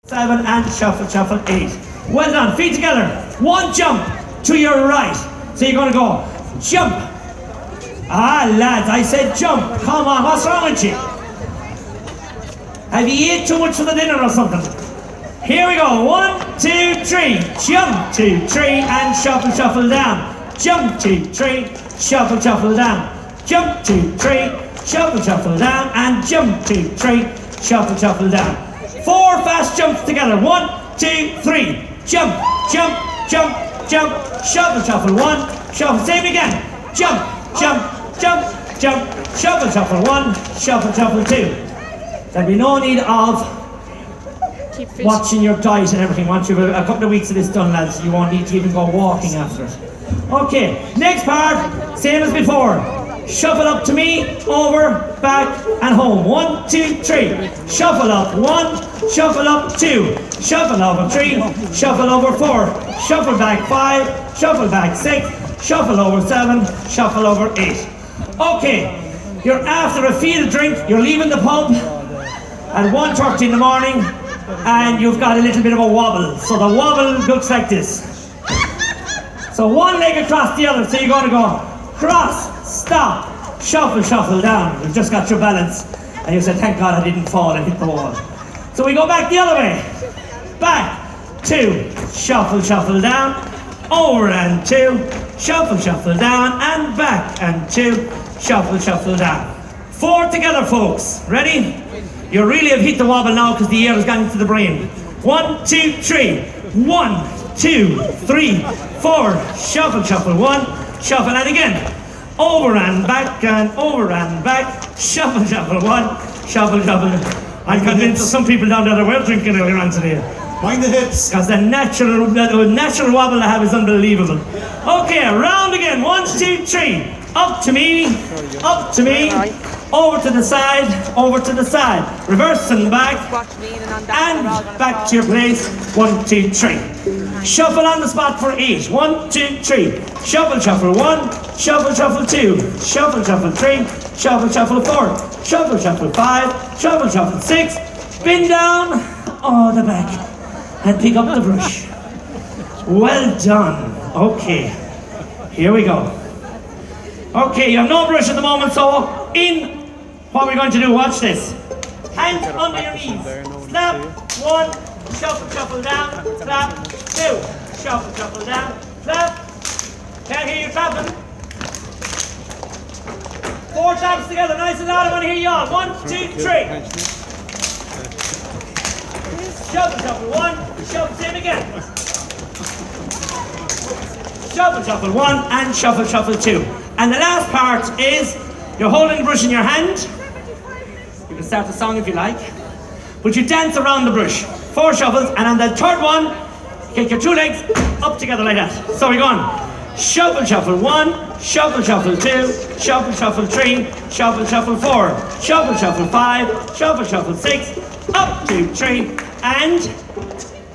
7 and shuffle, shuffle 8. Well done, feet together. One jump to your right. So you're going to go jump. Ah, lads, I said jump. Come on, what's wrong with you? Have you ate too much for the dinner or something? Here we go. 1, 2, 3. Jump, 2, 3, and shuffle, shuffle down. Jump, 2, 3, shuffle, shuffle down. Jump, 2, 3, shuffle, shuffle down, and jump, 2, 3, shuffle, shuffle down. 4 fast jumps together. 1, 2, 3. Jump, jump, jump, jump. Shuffle, shuffle 1. Shuffle. Same again. Jump, jump, jump, jump. Shuffle, shuffle 1. Shuffle, shuffle 2. There'll be no need of watching your diet and everything. Once you've a couple of weeks of this done, lads, you won't need to even go walking after it. Okay, next part, same as before. Shuffle up to me, over, back, and home. 1, 2, 3. Shuffle up 1, shuffle up 2, shuffle over 3, shuffle over 4, shuffle back 5, shuffle back 6, shuffle over 7, shuffle over 8. Okay, you're after a field drink, you're leaving the pub at 1:30 in the morning, and you've got a little bit of a wobble. So the wobble looks like this. So one leg across the other, so you're going to go cross, stop, shuffle, shuffle down. You've just got your balance, and you said, thank God I didn't fall and hit the wall. So we go back the other way. Back, 2, shuffle, shuffle down, over and 2, shuffle, shuffle down, and back and 2, shuffle, shuffle down. 4 together, folks. Ready? You really have hit the wobble now because the air has gone into the brain. 1, 2, 3. 1, 2, 3, 4. Shuffle, shuffle 1, shuffle, and again. Over and back and over and back. Shuffle, shuffle 1, shuffle, shuffle. I'm convinced that some people down there were drinking earlier on today. Mind the hips. Because the natural wobble I have is unbelievable. Okay, round again. 1, 2, 3. Up to me, over to the side, over to the side. Reverse and back, and back to your place. 1, 2, 3. Shuffle on the spot for 8. 1, 2, 3. Shuffle, shuffle 1, shuffle, shuffle 2, shuffle, shuffle 3, shuffle, shuffle 4, shuffle, shuffle 5, shuffle, shuffle 6. Spin down, the back, and pick up the brush. Well done. Okay, here we go. Okay, you have no brush at the moment, so what we're going to do, watch this. Hands under your knees. Slap, 1, shuffle, shuffle down, slap, 2, shuffle, shuffle down, slap. Can't hear you clapping. 4 taps together, nice and loud, I want to hear you all. 1, 2, 3. Shuffle, shuffle 1, shuffle, same again. Shuffle, shuffle 1, and shuffle, shuffle 2. And the last part is, you're holding the brush in your hand. You can start the song if you like. But you dance around the brush. 4 shuffles, and on the third one, kick your 2 legs up together like that. So we're going shuffle, shuffle 1, shuffle, shuffle 2, shuffle, shuffle 3, shuffle, shuffle 4, shuffle, shuffle 5, shuffle, shuffle 6, up, 2, 3, and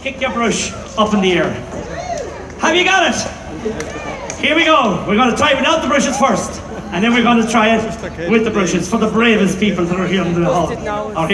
kick your brush up in the air. Have you got it? Here we go. We're going to try it without the brushes first, and then we're going to try it with the brushes for the bravest people that are here in the hall.